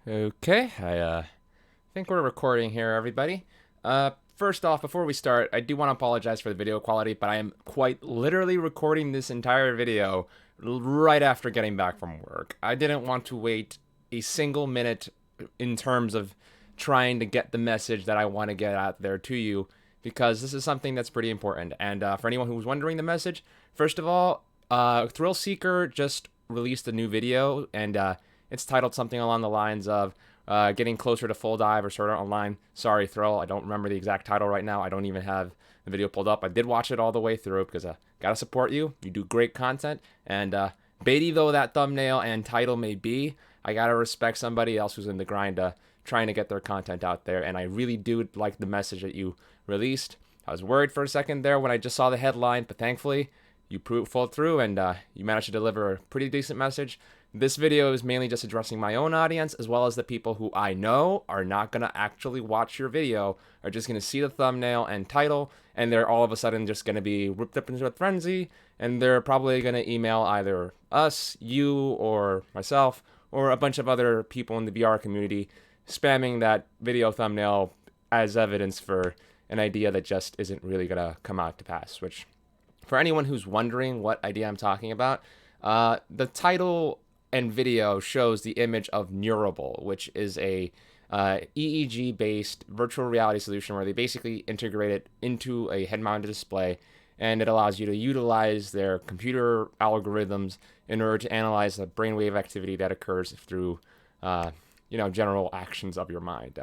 Okay, I think we're recording here, everybody. First off, before we start, I do want to apologize for the video quality, but I am quite literally recording this entire video right after getting back from work. I didn't want to wait a single minute in terms of trying to get the message that I want to get out there to you, because this is something that's pretty important. And for anyone who's wondering the message, first of all, Thrill Seeker just released a new video, and it's titled something along the lines of getting closer to full dive or Sword Art Online. Sorry, Thrill, I don't remember the exact title right now. I don't even have the video pulled up. I did watch it all the way through because I gotta support you. You do great content, and baity though that thumbnail and title may be, I gotta respect somebody else who's in the grind trying to get their content out there. And I really do like the message that you released. I was worried for a second there when I just saw the headline, but thankfully you followed through, and you managed to deliver a pretty decent message. This video is mainly just addressing my own audience, as well as the people who I know are not going to actually watch your video, are just going to see the thumbnail and title, and they're all of a sudden just going to be ripped up into a frenzy, and they're probably going to email either us, you, or myself, or a bunch of other people in the VR community, spamming that video thumbnail as evidence for an idea that just isn't really going to come out to pass. Which, for anyone who's wondering what idea I'm talking about, the title and video shows the image of Neurable, which is a EEG-based virtual reality solution where they basically integrate it into a head-mounted display, and it allows you to utilize their computer algorithms in order to analyze the brainwave activity that occurs through, general actions of your mind.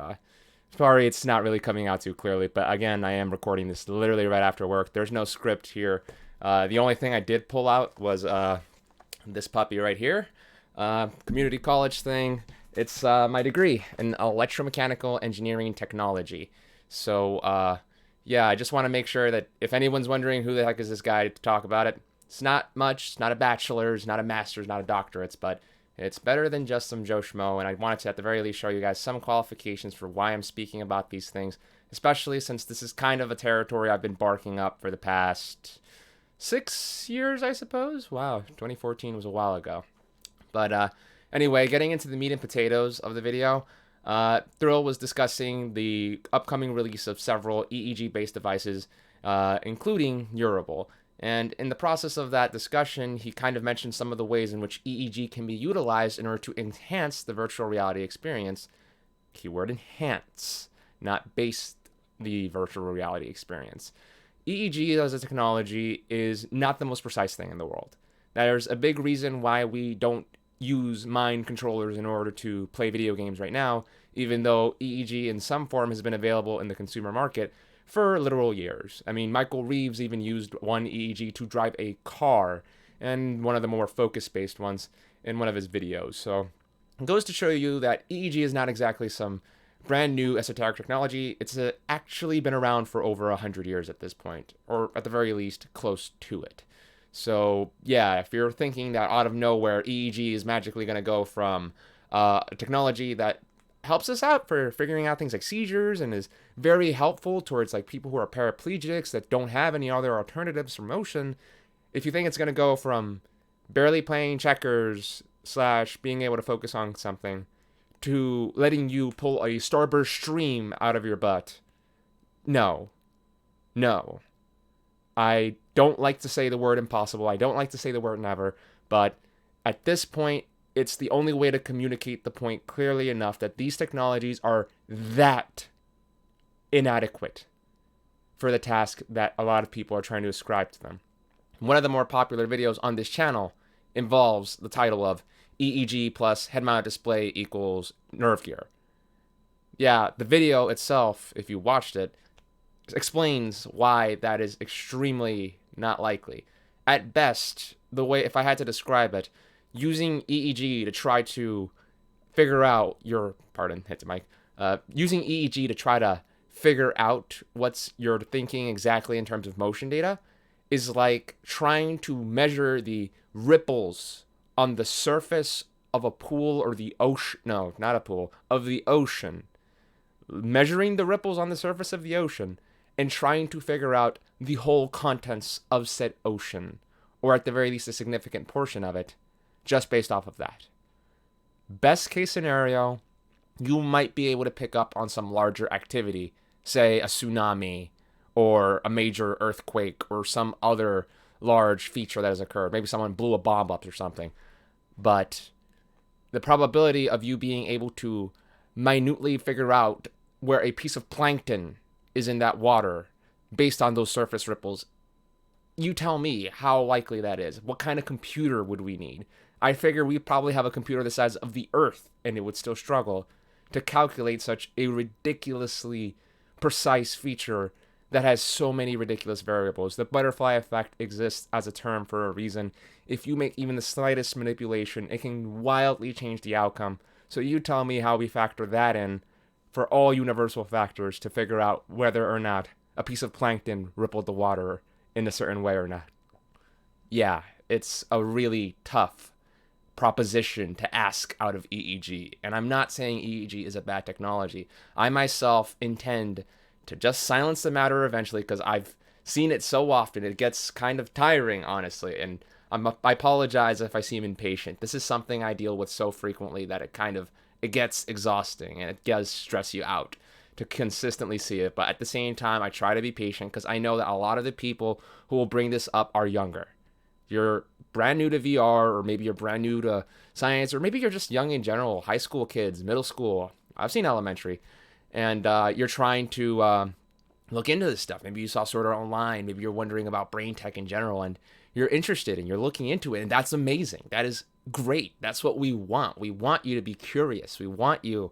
Sorry, it's not really coming out too clearly, but again, I am recording this literally right after work. There's no script here. The only thing I did pull out was this puppy right here. Community college thing. It's my degree in electromechanical engineering technology. So, yeah, I just want to make sure that if anyone's wondering who the heck is this guy to talk about it, it's not much. It's not a bachelor's, not a master's, not a doctorate's, but it's better than just some Joe Schmo. And I wanted to, at the very least, show you guys some qualifications for why I'm speaking about these things, especially since this is kind of a territory I've been barking up for the past 6 years, I suppose. Wow, 2014 was a while ago. But anyway, getting into the meat and potatoes of the video, Thrill was discussing the upcoming release of several EEG-based devices, including Neurable. And in the process of that discussion, he kind of mentioned some of the ways in which EEG can be utilized in order to enhance the virtual reality experience. Keyword enhance, not base the virtual reality experience. EEG as a technology is not the most precise thing in the world. There's a big reason why we don't use mind controllers in order to play video games right now, even though EEG in some form has been available in the consumer market for literal years. I mean, Michael Reeves even used one EEG to drive a car, and one of the more focus-based ones in one of his videos. So it goes to show you that EEG is not exactly some brand new esoteric technology. It's actually been around for over 100 years at this point, or at the very least, close to it. So, yeah, if you're thinking that out of nowhere EEG is magically going to go from a technology that helps us out for figuring out things like seizures and is very helpful towards like people who are paraplegics that don't have any other alternatives for motion, if you think it's going to go from barely playing checkers / being able to focus on something to letting you pull a starburst stream out of your butt, no. No. I don't like to say the word impossible. I don't like to say the word never. But at this point, it's the only way to communicate the point clearly enough that these technologies are that inadequate for the task that a lot of people are trying to ascribe to them. One of the more popular videos on this channel involves the title of EEG plus head-mounted display equals nerve gear. Yeah, the video itself, if you watched it, explains why that is extremely not likely. At best, the way, if I had to describe it, using EEG to try to figure out your, pardon, hit the mic, using EEG to try to figure out what's you're thinking exactly in terms of motion data is like trying to measure the ripples on the surface of a pool or the ocean, no, not a pool, of the ocean. Measuring the ripples on the surface of the ocean and trying to figure out the whole contents of said ocean, or at the very least a significant portion of it, just based off of that. Best case scenario, you might be able to pick up on some larger activity, say a tsunami or a major earthquake or some other large feature that has occurred. Maybe someone blew a bomb up or something. But the probability of you being able to minutely figure out where a piece of plankton is in that water based on those surface ripples, you tell me how likely that is. What kind of computer would we need? I figure we probably have a computer the size of the Earth, and it would still struggle to calculate such a ridiculously precise feature that has so many ridiculous variables. The butterfly effect exists as a term for a reason. If you make even the slightest manipulation, it can wildly change the outcome. So you tell me how we factor that in for all universal factors to figure out whether or not a piece of plankton rippled the water in a certain way or not. Yeah, it's a really tough proposition to ask out of EEG. And I'm not saying EEG is a bad technology. I myself intend to just silence the matter eventually because I've seen it so often. It gets kind of tiring, honestly. And I apologize if I seem impatient. This is something I deal with so frequently that it gets exhausting and it does stress you out to consistently see it. But at the same time, I try to be patient because I know that a lot of the people who will bring this up are younger. You're brand new to VR, or maybe you're brand new to science, or maybe you're just young in general, high school kids, middle school. I've seen elementary. And you're trying to look into this stuff. Maybe you saw Sword Art Online. Maybe you're wondering about brain tech in general, and you're interested and you're looking into it. And that's amazing. That is great. That's what we want. We want you to be curious. We want you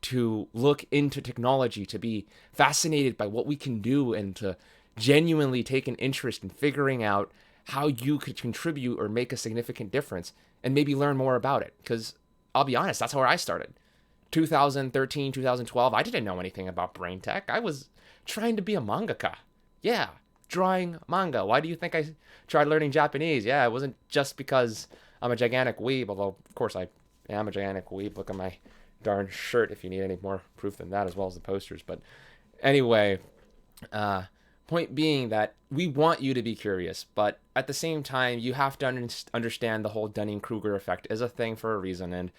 to look into technology, to be fascinated by what we can do, and to genuinely take an interest in figuring out how you could contribute or make a significant difference and maybe learn more about it. Because I'll be honest, that's where I started. 2013, 2012, I didn't know anything about brain tech. I was trying to be a mangaka. Yeah, drawing manga. Why do you think I tried learning Japanese? Yeah, it wasn't just because I'm a gigantic weeb, although, of course, I am a gigantic weeb. Look at my darn shirt if you need any more proof than that, as well as the posters. But anyway, point being that we want you to be curious, but at the same time, you have to understand the whole Dunning-Kruger effect is a thing for a reason, and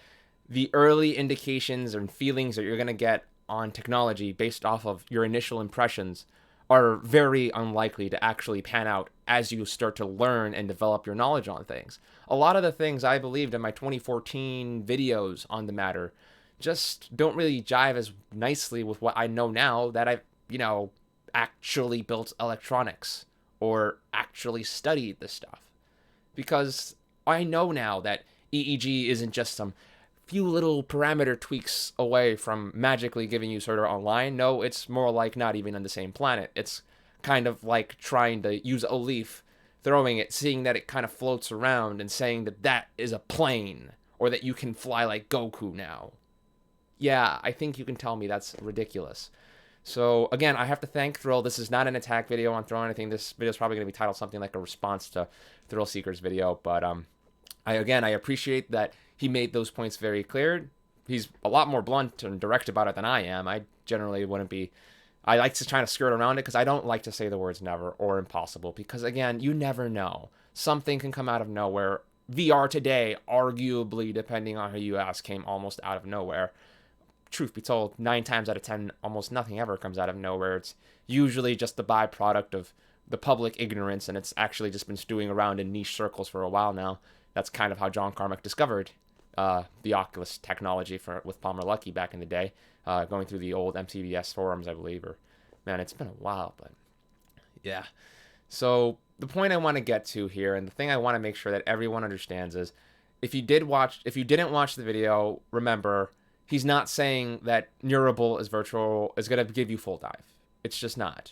the early indications and feelings that you're going to get on technology based off of your initial impressions are very unlikely to actually pan out as you start to learn and develop your knowledge on things. A lot of the things I believed in my 2014 videos on the matter just don't really jive as nicely with what I know now that I've, actually built electronics or actually studied this stuff. Because I know now that EEG isn't just some few little parameter tweaks away from magically giving you Sword Art Online. No, it's more like not even on the same planet. It's kind of like trying to use a leaf, throwing it, seeing that it kind of floats around and saying that that is a plane or that you can fly like Goku now. Yeah, I think you can tell me that's ridiculous. So again, I have to thank Thrill. This is not an attack video on Thrill or anything. This video is probably going to be titled something like a response to Thrill Seeker's video. But I appreciate that he made those points very clear. He's a lot more blunt and direct about it than I am. I generally wouldn't be. I like to try to skirt around it because I don't like to say the words never or impossible because, again, you never know. Something can come out of nowhere. VR today, arguably, depending on who you ask, came almost out of nowhere. Truth be told, 9 times out of 10, almost nothing ever comes out of nowhere. It's usually just the byproduct of the public ignorance, and it's actually just been stewing around in niche circles for a while now. That's kind of how John Carmack discovered the Oculus technology with Palmer Luckey back in the day, going through the old MTBS forums, I believe. Man, it's been a while, but yeah. So the point I want to get to here, and the thing I want to make sure that everyone understands is, if you didn't watch the video, remember, he's not saying that Neurable is going to give you full dive. It's just not.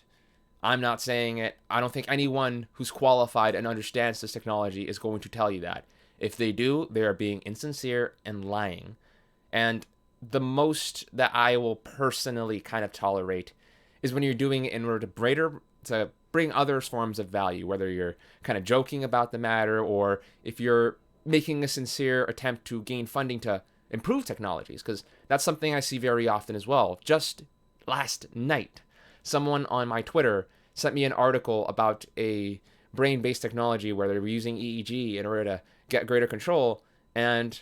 I'm not saying it. I don't think anyone who's qualified and understands this technology is going to tell you that. If they do, they are being insincere and lying. And the most that I will personally kind of tolerate is when you're doing it in order to bring others forms of value, whether you're kind of joking about the matter or if you're making a sincere attempt to gain funding to improve technologies, because that's something I see very often as well. Just last night, someone on my Twitter sent me an article about a brain-based technology where they were using EEG in order to get greater control. And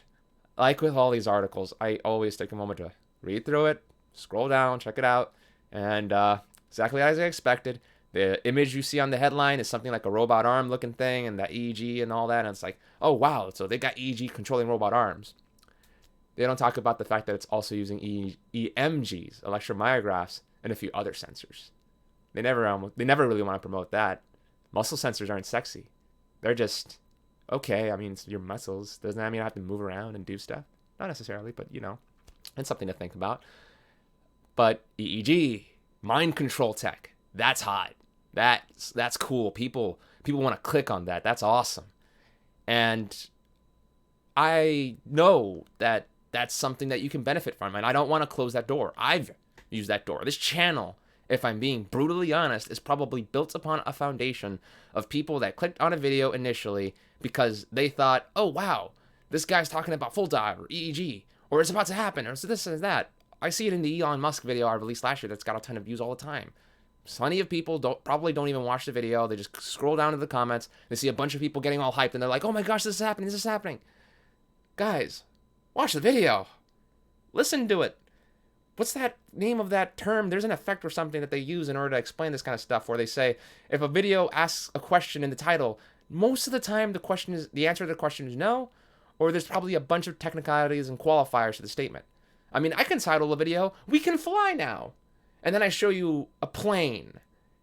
like with all these articles, I always take a moment to read through it, scroll down, check it out, and exactly as I expected. The image you see on the headline is something like a robot arm looking thing and that EEG and all that. And it's like, oh, wow. So they got EEG controlling robot arms. They don't talk about the fact that it's also using EMGs, electromyographs, and a few other sensors. They never really want to promote that. Muscle sensors aren't sexy. They're just, okay, I mean, it's your muscles. Doesn't that mean I have to move around and do stuff? Not necessarily, but it's something to think about. But EEG, mind control tech, that's hot. That's cool. People want to click on that. That's awesome. And I know that that's something that you can benefit from, and I don't want to close that door. I've used that door. This channel, if I'm being brutally honest, is probably built upon a foundation of people that clicked on a video initially because they thought, oh, wow, this guy's talking about full dive or EEG, or it's about to happen, or it's this and that. I see it in the Elon Musk video I released last year that's got a ton of views all the time. Plenty of people probably don't even watch the video. They just scroll down to the comments. They see a bunch of people getting all hyped, and they're like, oh my gosh, this is happening, this is happening. Guys, watch the video. Listen to it. What's that name of that term? There's an effect or something that they use in order to explain this kind of stuff where they say, if a video asks a question in the title, most of the time the answer to the question is no, or there's probably a bunch of technicalities and qualifiers to the statement. I mean, I can title a video, "We Can Fly Now." And then I show you a plane.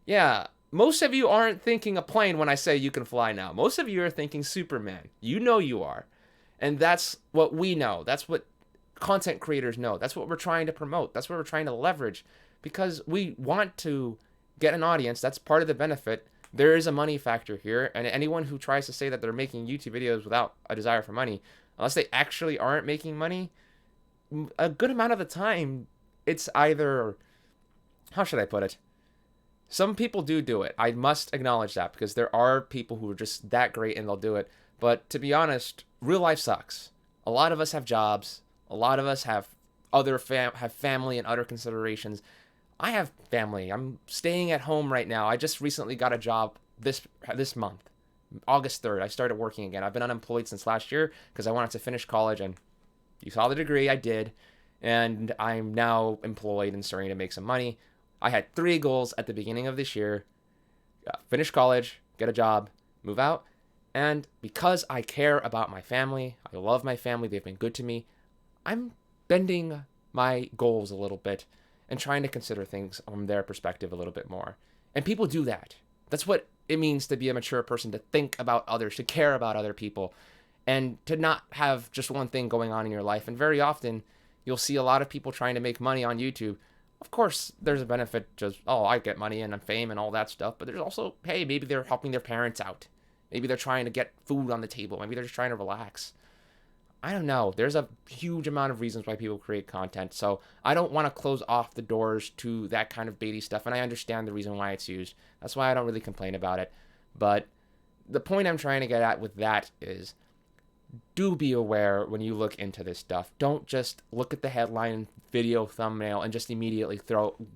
Yeah, most of you aren't thinking a plane when I say you can fly now. Most of you are thinking Superman. You know you are. And that's what we know. That's what content creators know. That's what we're trying to promote. That's what we're trying to leverage. Because we want to get an audience. That's part of the benefit. There is a money factor here. And anyone who tries to say that they're making YouTube videos without a desire for money, unless they actually aren't making money, a good amount of the time, it's either... how should I put it? Some people do it. I must acknowledge that because there are people who are just that great and they'll do it. But to be honest, real life sucks. A lot of us have jobs. A lot of us have have family and other considerations. I have family. I'm staying at home right now. I just recently got a job this month, August 3rd. I started working again. I've been unemployed since last year because I wanted to finish college, and you saw the degree. I did, and I'm now employed and starting to make some money. I had 3 goals at the beginning of this year: finish college, get a job, move out. And because I care about my family, I love my family, they've been good to me, I'm bending my goals a little bit and trying to consider things from their perspective a little bit more. And people do that. That's what it means to be a mature person, to think about others, to care about other people, and to not have just one thing going on in your life. And very often, you'll see a lot of people trying to make money on YouTube. Of course, there's a benefit just, oh, I get money and I'm fame and all that stuff. But there's also, hey, maybe they're helping their parents out. Maybe they're trying to get food on the table. Maybe they're just trying to relax. I don't know. There's a huge amount of reasons why people create content. So I don't want to close off the doors to that kind of baity stuff. And I understand the reason why it's used. That's why I don't really complain about it. But the point I'm trying to get at with that is, do be aware when you look into this stuff. Don't just look at the headline, video, thumbnail, and just immediately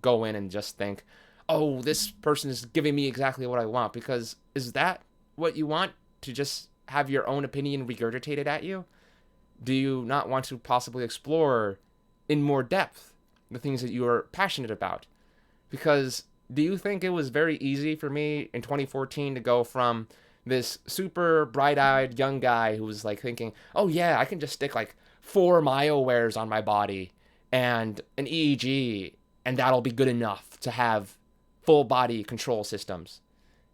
go in and just think, oh, this person is giving me exactly what I want. Because is that what you want? To just have your own opinion regurgitated at you? Do you not want to possibly explore in more depth the things that you are passionate about? Because do you think it was very easy for me in 2014 to go from this super bright-eyed young guy who was like thinking, oh yeah, I can just stick like 4 myowares on my body and an EEG and that'll be good enough to have full body control systems?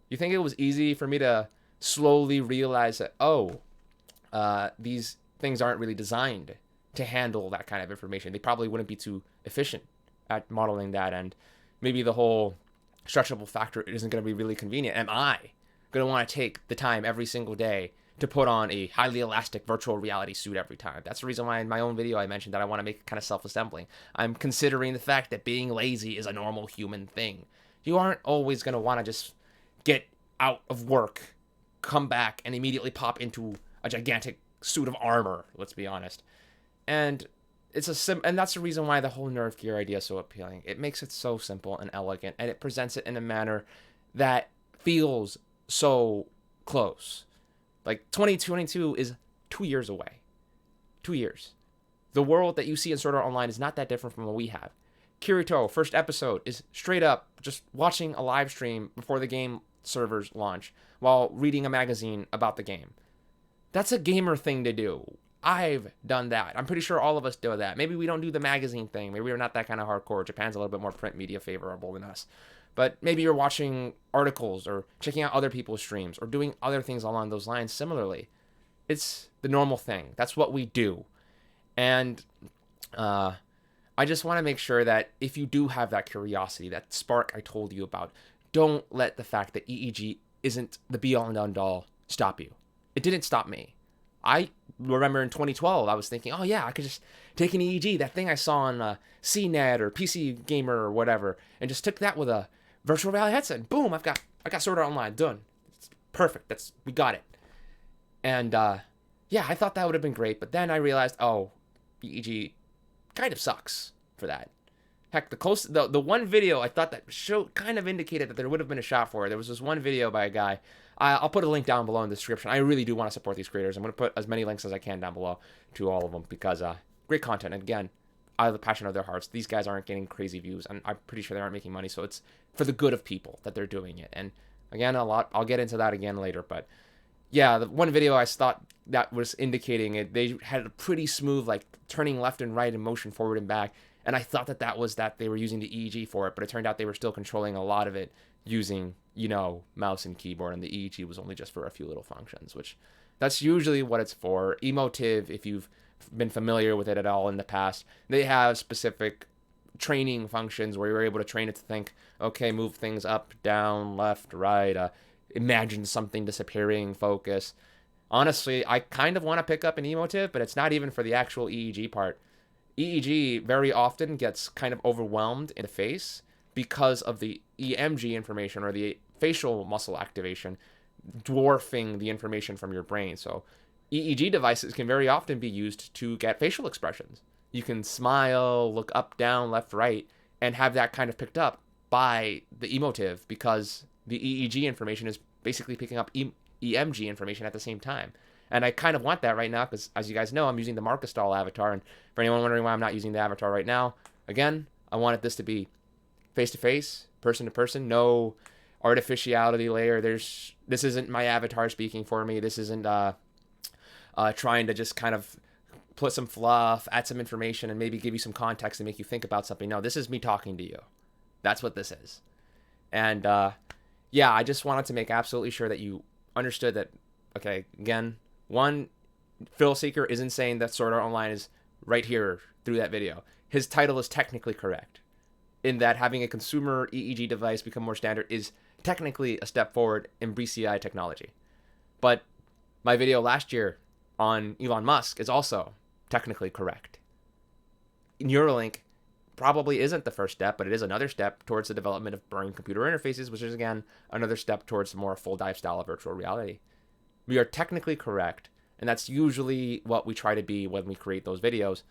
You think it was easy for me to slowly realize that, these things aren't really designed to handle that kind of information? They probably wouldn't be too efficient at modeling that, and maybe the whole stretchable factor isn't going to be really convenient. Am I going to want to take the time every single day to put on a highly elastic virtual reality suit every time? That's the reason why in my own video I mentioned that I want to make it kind of self-assembling. I'm considering the fact that being lazy is a normal human thing. You aren't always going to want to just get out of work, come back, and immediately pop into a gigantic suit of armor, let's be honest. And and that's the reason why the whole Nerve gear idea is so appealing. It makes it so simple and elegant, and it presents it in a manner that feels so close. Like 2022 is 2 years away. 2 years. The world that you see in Sword Art Online is not that different from what we have. Kirito, first episode, is straight up just watching a live stream before the game servers launch while reading a magazine about the game. That's a gamer thing to do. I've done that. I'm pretty sure all of us do that. Maybe we don't do the magazine thing. Maybe we're not that kind of hardcore. Japan's a little bit more print media favorable than us. But maybe you're watching articles or checking out other people's streams or doing other things along those lines similarly. It's the normal thing. That's what we do. And I just want to make sure that if you do have that curiosity, that spark I told you about, don't let the fact that EEG isn't the be-all and end-all stop you. It didn't stop me. I remember in 2012, I was thinking, oh yeah, I could just take an EEG, that thing I saw on CNET or PC Gamer or whatever, and just took that with a virtual reality headset. And boom, I got Sword Art Online done. It's perfect. We got it. And yeah, I thought that would have been great, but then I realized, oh, EEG kind of sucks for that. Heck, the one video I thought that kind of indicated that there would have been a shot for it. There was this one video by a guy. I'll put a link down below in the description. I really do want to support these creators. I'm going to put as many links as I can down below to all of them because great content. And again, out of the passion of their hearts, these guys aren't getting crazy views, and I'm pretty sure they aren't making money. So it's for the good of people that they're doing it. And again, I'll get into that again later. But yeah, the one video I thought that was indicating it, they had a pretty smooth, like, turning left and right and motion forward and back. And I thought that was that they were using the EEG for it, but it turned out they were still controlling a lot of it using, mouse and keyboard, and the EEG was only just for a few little functions, which that's usually what it's for. Emotive, if you've been familiar with it at all in the past, they have specific training functions where you're able to train it to think, okay, move things up, down, left, right, imagine something disappearing, focus. Honestly, I kind of want to pick up an emotive, but it's not even for the actual EEG part. EEG very often gets kind of overwhelmed in the face because of the EMG information or the facial muscle activation dwarfing the information from your brain. So EEG devices can very often be used to get facial expressions. You can smile, look up, down, left, right, and have that kind of picked up by the emotive because the EEG information is basically picking up EMG information at the same time. And I kind of want that right now because, as you guys know, I'm using the MarkystalVR avatar. And for anyone wondering why I'm not using the avatar right now, again, I wanted this to be face-to-face, person-to-person, no artificiality layer. This isn't my avatar speaking for me. This isn't trying to just kind of put some fluff, add some information, and maybe give you some context and make you think about something. No, this is me talking to you. That's what this is. And yeah, I just wanted to make absolutely sure that you understood that, okay, again, one, Phil Seeker isn't saying that Sword Art Online is right here through that video. His title is technically correct in that having a consumer EEG device become more standard is technically a step forward in BCI technology. But my video last year on Elon Musk is also technically correct. Neuralink probably isn't the first step, but it is another step towards the development of brain-computer interfaces, which is, again, another step towards more full dive style of virtual reality. We are technically correct, and that's usually what we try to be when we create those videos.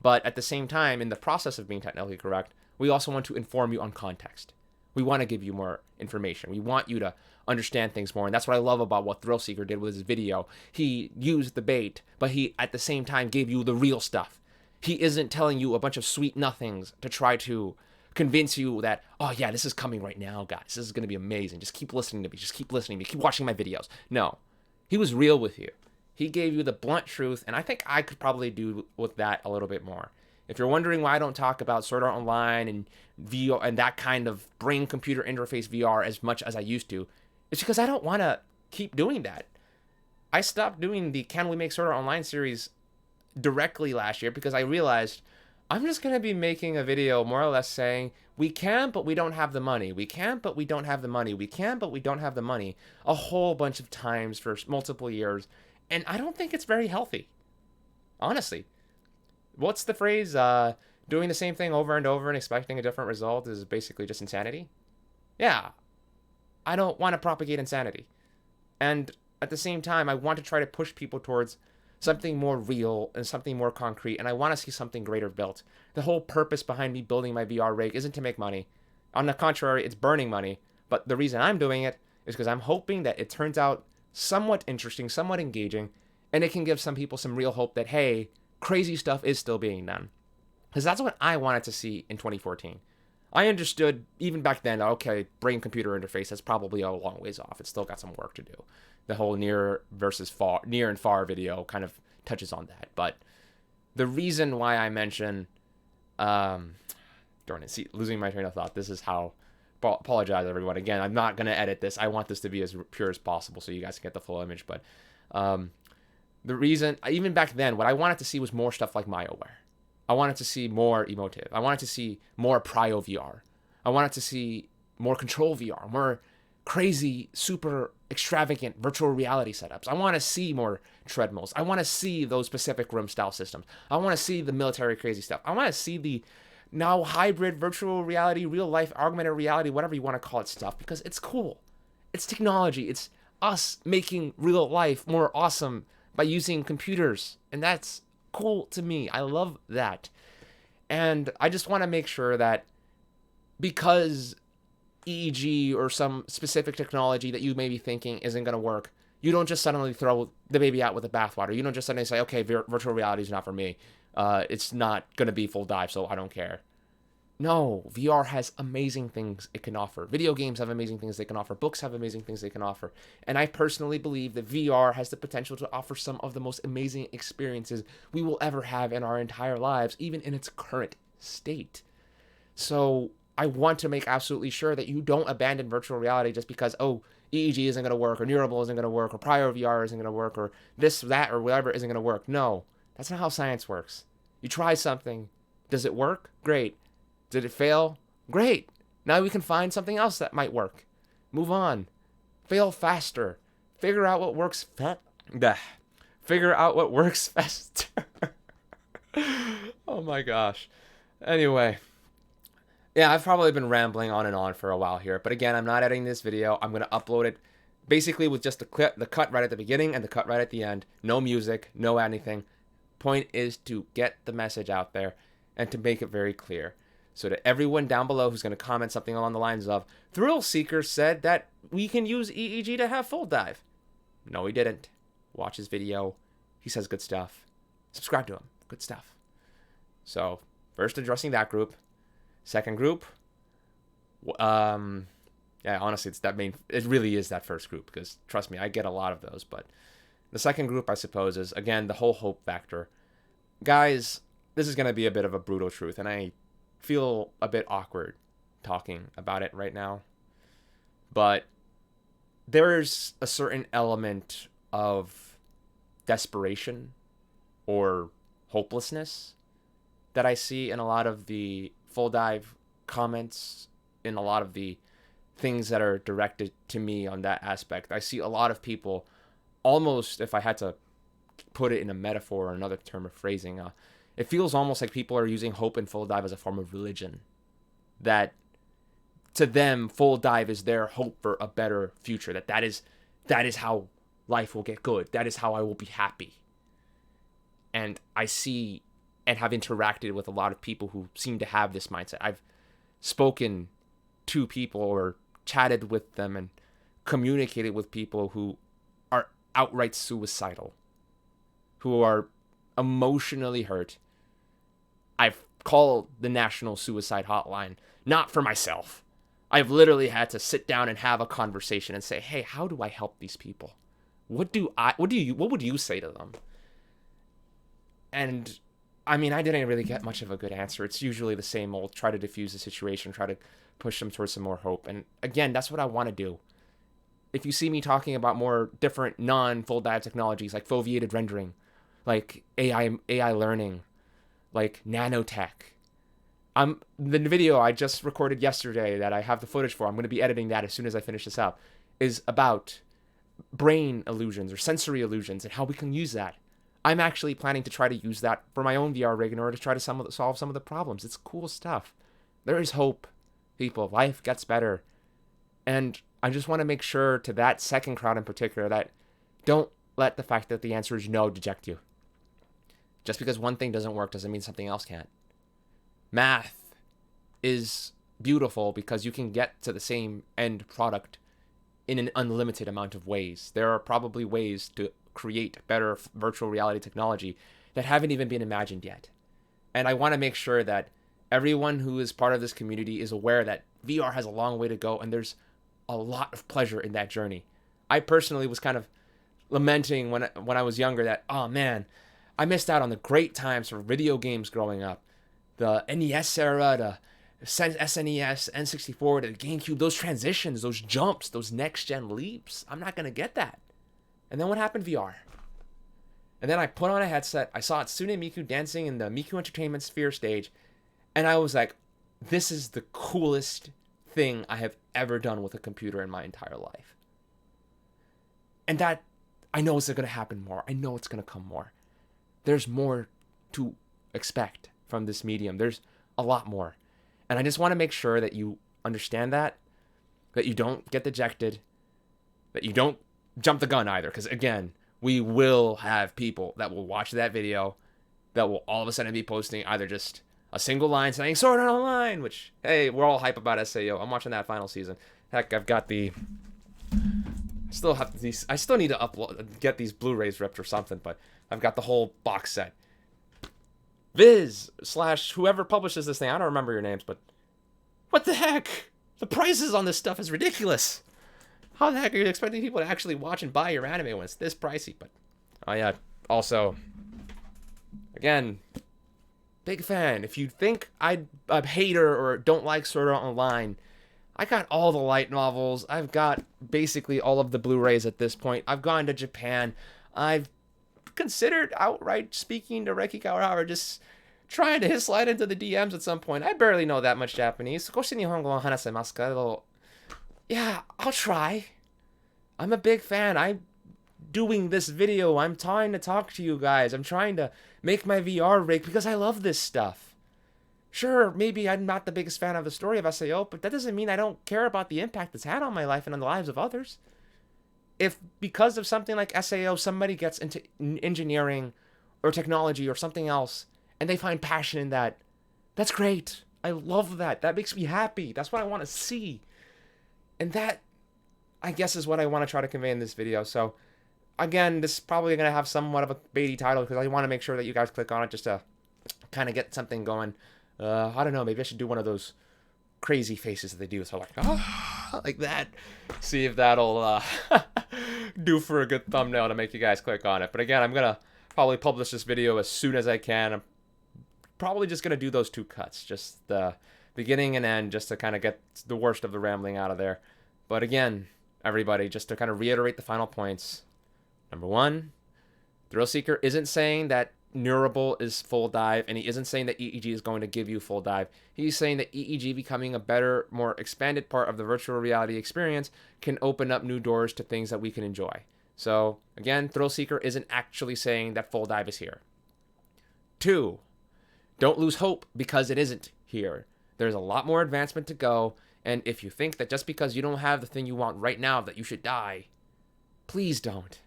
But at the same time, in the process of being technically correct, we also want to inform you on context. We want to give you more information. We want you to understand things more, and that's what I love about what Thrillseeker did with his video. He used the bait, but he, at the same time, gave you the real stuff. He isn't telling you a bunch of sweet nothings to try to convince you that, oh yeah, this is coming right now, guys. This is going to be amazing. Just keep listening to me. Just keep listening to me. Keep watching my videos. No. He was real with you. He gave you the blunt truth, and I think I could probably do with that a little bit more. If you're wondering why I don't talk about Sword Art Online and VR and that kind of brain-computer interface VR as much as I used to, it's because I don't want to keep doing that. I stopped doing the Can We Make Sword Art Online series directly last year because I realized I'm just going to be making a video more or less saying, we can, but we don't have the money. We can, but we don't have the money. We can, but we don't have the money. A whole bunch of times for multiple years. And I don't think it's very healthy. Honestly. What's the phrase? Doing the same thing over and over and expecting a different result is basically just insanity? Yeah. I don't want to propagate insanity. And at the same time, I want to try to push people towards something more real and something more concrete, and I want to see something greater built. The whole purpose behind me building my VR rig isn't to make money. On the contrary, it's burning money. But the reason I'm doing it is because I'm hoping that it turns out somewhat interesting, somewhat engaging, and it can give some people some real hope that, hey, crazy stuff is still being done. Because that's what I wanted to see in 2014. I understood even back then, okay, brain-computer interface, that's probably a long ways off. It's still got some work to do. The whole near and far video kind of touches on that. But the reason why I mention, darn it, see, losing my train of thought. This is how, apologize everyone. Again, I'm not going to edit this. I want this to be as pure as possible so you guys can get the full image. But the reason, even back then, what I wanted to see was more stuff like MyoWare. I wanted to see more emotive. I wanted to see more Prio VR. I wanted to see more Control VR, more crazy, super extravagant virtual reality setups. I want to see more treadmills. I want to see those Pacific Rim style systems. I want to see the military crazy stuff. I want to see the now hybrid virtual reality, real life, augmented reality, whatever you want to call it stuff, because it's cool. It's technology. It's us making real life more awesome by using computers. And that's cool to me. I love that. And I just want to make sure that because EEG or some specific technology that you may be thinking isn't going to work, you don't just suddenly throw the baby out with the bathwater. You don't just suddenly say, okay, virtual reality is not for me. It's not going to be full dive, so I don't care. No, VR has amazing things it can offer. Video games have amazing things they can offer. Books have amazing things they can offer. And I personally believe that VR has the potential to offer some of the most amazing experiences we will ever have in our entire lives, even in its current state. So I want to make absolutely sure that you don't abandon virtual reality just because, oh, EEG isn't going to work, or Neurable isn't going to work, or Prio VR isn't going to work, or this, that, or whatever isn't going to work. No, that's not how science works. You try something. Does it work? Great. Did it fail? Great. Now we can find something else that might work. Move on. Fail faster. Figure out what works. Figure out what works faster. Oh my gosh. Anyway. Yeah, I've probably been rambling on and on for a while here. But again, I'm not editing this video. I'm going to upload it basically with just the cut right at the beginning and the cut right at the end. No music, no anything. Point is to get the message out there and to make it very clear. So to everyone down below who's going to comment something along the lines of, Thrill Seeker said that we can use EEG to have full dive. No, he didn't. Watch his video. He says good stuff. Subscribe to him. Good stuff. So, first addressing that group. Second group, yeah, honestly, it really is that first group, because trust me, I get a lot of those. But the second group, I suppose, is, again, the whole hope factor. Guys, this is going to be a bit of a brutal truth, and I feel a bit awkward talking about it right now. But there's a certain element of desperation or hopelessness that I see in a lot of the full dive comments, in a lot of the things that are directed to me on that aspect. I see a lot of people, almost, if I had to put it in a metaphor or another term of phrasing, it feels almost like people are using hope in full dive as a form of religion. That to them, full dive is their hope for a better future. That is how life will get good. That is how I will be happy. And I see and have interacted with a lot of people who seem to have this mindset. I've spoken to people or chatted with them and communicated with people who are outright suicidal, who are emotionally hurt. I've called the National Suicide Hotline, not for myself. I've literally had to sit down and have a conversation and say, hey, how do I help these people? What would you say to them? And I mean, I didn't really get much of a good answer. It's usually the same old, try to diffuse the situation, try to push them towards some more hope. And again, that's what I want to do. If you see me talking about more different non-full dive technologies like foveated rendering, like AI learning, like nanotech. The video I just recorded yesterday that I have the footage for, I'm going to be editing that as soon as I finish this out, is about brain illusions or sensory illusions and how we can use that. I'm actually planning to try to use that for my own VR rig in order to try to solve some of the problems. It's cool stuff. There is hope, people. Life gets better. And I just want to make sure to that second crowd in particular that don't let the fact that the answer is no deject you. Just because one thing doesn't work doesn't mean something else can't. Math is beautiful because you can get to the same end product in an unlimited amount of ways. There are probably ways to create better virtual reality technology that haven't even been imagined yet. And I want to make sure that everyone who is part of this community is aware that VR has a long way to go, and there's a lot of pleasure in that journey. I personally was kind of lamenting when I was younger that, oh man, I missed out on the great times for video games growing up. The NES era, the SNES, N64, the GameCube, those transitions, those jumps, those next-gen leaps. I'm not going to get that. And then what happened? VR. And then I put on a headset. I saw Tsune Miku dancing in the Miku Entertainment Sphere stage. And I was like, this is the coolest thing I have ever done with a computer in my entire life. And that, I know it's going to happen more. I know it's going to come more. There's more to expect from this medium. There's a lot more. And I just want to make sure that you understand that you don't get dejected, that you don't jump the gun either. Because again, we will have people that will watch that video that will all of a sudden be posting either just a single line saying Sword Art Online, which, hey, we're all hype about SAO. I'm watching that final season. Heck, I've got I still need to get these Blu-rays ripped or something, but I've got the whole box set. Viz / whoever publishes this thing, I don't remember your names, but what the heck? The prices on this stuff is ridiculous. How the heck are you expecting people to actually watch and buy your anime when it's this pricey? But, oh yeah, also, again, big fan. If you think I'm a hater or don't like Sword Art Online, I got all the light novels. I've got basically all of the Blu-rays at this point. I've gone to Japan. I've considered outright speaking to Reiki Kawahara, just trying to slide into the DMs at some point. I barely know that much Japanese. Yeah, I'll try. I'm a big fan. I'm doing this video. I'm trying to talk to you guys. I'm trying to make my VR rig because I love this stuff. Sure, maybe I'm not the biggest fan of the story of SAO, but that doesn't mean I don't care about the impact it's had on my life and on the lives of others. If because of something like SAO, somebody gets into engineering or technology or something else, and they find passion in that, that's great. I love that. That makes me happy. That's what I want to see. And that, I guess, is what I want to try to convey in this video. So, again, this is probably going to have somewhat of a baity title because I want to make sure that you guys click on it just to kind of get something going. I don't know. Maybe I should do one of those crazy faces that they do. So, like, oh, like that. See if that'll do for a good thumbnail to make you guys click on it. But again, I'm going to probably publish this video as soon as I can. I'm probably just going to do those 2 cuts. Just the beginning and end, just to kind of get the worst of the rambling out of there. But again, everybody, just to kind of reiterate the final points. Number 1, Thrill Seeker isn't saying that Neurable is full dive, and he isn't saying that EEG is going to give you full dive. He's saying that EEG becoming a better, more expanded part of the virtual reality experience can open up new doors to things that we can enjoy. So, again, Thrill Seeker isn't actually saying that full dive is here. 2, don't lose hope because it isn't here. There's a lot more advancement to go, and if you think that just because you don't have the thing you want right now that you should die, please don't.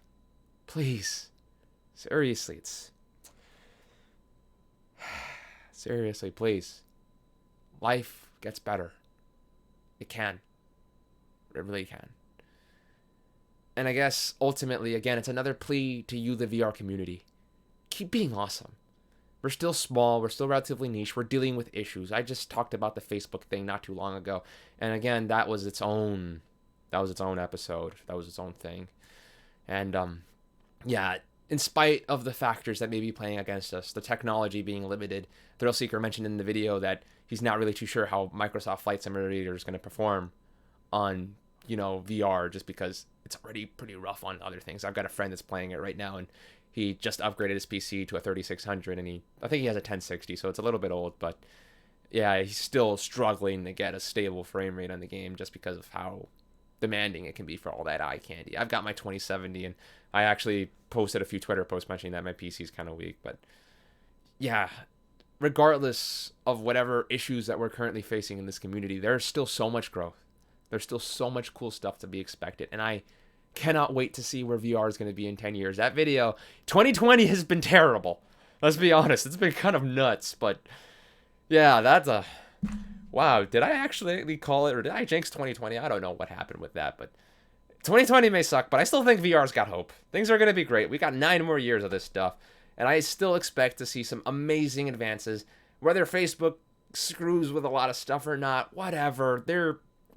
Please. Seriously, seriously, please. Life gets better. It can. It really can. And I guess, ultimately, again, it's another plea to you, the VR community. Keep being awesome. We're still small. We're still relatively niche. We're dealing with issues. I just talked about the Facebook thing not too long ago. And again, that was its own episode. That was its own thing. And, yeah, in spite of the factors that may be playing against us, the technology being limited, Thrill Seeker mentioned in the video that he's not really too sure how Microsoft Flight Simulator is going to perform on, VR, just because it's already pretty rough on other things. I've got a friend that's playing it right now, and he just upgraded his PC to a 3600, and I think he has a 1060, so it's a little bit old, but yeah, he's still struggling to get a stable frame rate on the game just because of how demanding it can be for all that eye candy. I've got my 2070, and I actually posted a few Twitter posts mentioning that my PC is kind of weak, but yeah, regardless of whatever issues that we're currently facing in this community, there's still so much growth. There's still so much cool stuff to be expected, and I cannot wait to see where VR is going to be in 10 years. That video, 2020 has been terrible. Let's be honest. It's been kind of nuts, but yeah, that's a... Wow, did I actually call it, or did I jinx 2020? I don't know what happened with that, but 2020 may suck, but I still think VR's got hope. Things are going to be great. We got 9 more years of this stuff, And I still expect to see some amazing advances, whether Facebook screws with a lot of stuff or not, whatever.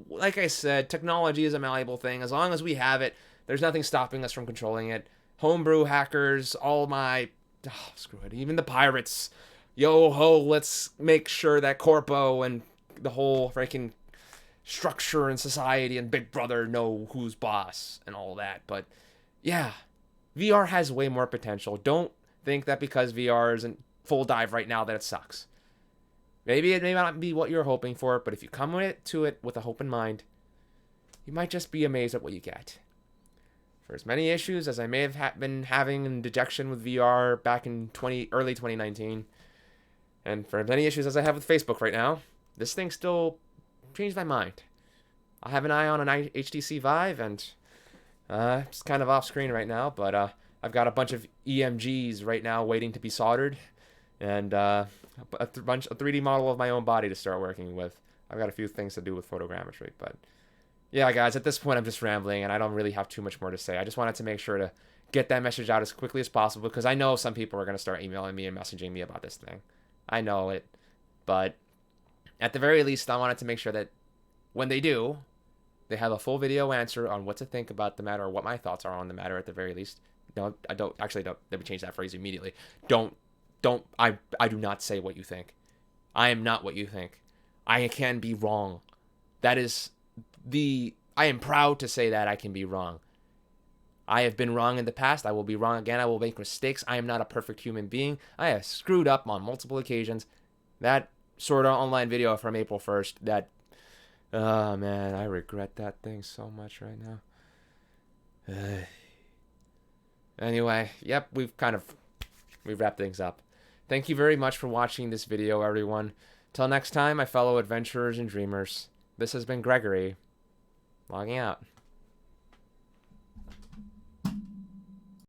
Like I said, technology is a malleable thing. As long as we have it, there's nothing stopping us from controlling it. Homebrew hackers, screw it, even the pirates. Yo ho, let's make sure that Corpo and the whole freaking structure and society and Big Brother know who's boss and all that. But yeah, VR has way more potential. Don't think that because VR isn't full dive right now that it sucks. Maybe it may not be what you're hoping for, but if you come to it with a hope in mind, you might just be amazed at what you get. For as many issues as I may have been having in dejection with VR back in early 2019, and for as many issues as I have with Facebook right now, this thing still changed my mind. I have an eye on an HTC Vive, and it's kind of off screen right now, but I've got a bunch of EMGs right now waiting to be soldered, and a 3D model of my own body to start working with. I've got a few things to do with photogrammetry, but yeah, guys, at this point I'm just rambling, and I don't really have too much more to say. I just wanted to make sure to get that message out as quickly as possible, because I know some people are going to start emailing me and messaging me about this thing. I know it, but at the very least, I wanted to make sure that when they do, they have a full video answer on what to think about the matter, or what my thoughts are on the matter at the very least. No, I don't. Actually, don't. Let me change that phrase immediately. I do not say what you think. I am not what you think. I can be wrong. I am proud to say that I can be wrong. I have been wrong in the past. I will be wrong again. I will make mistakes. I am not a perfect human being. I have screwed up on multiple occasions. That Sword Art Online video from April 1st, oh man, I regret that thing so much right now. Anyway, yep, we've wrapped things up. Thank you very much for watching this video, everyone. Till next time, my fellow adventurers and dreamers, this has been Gregory, logging out.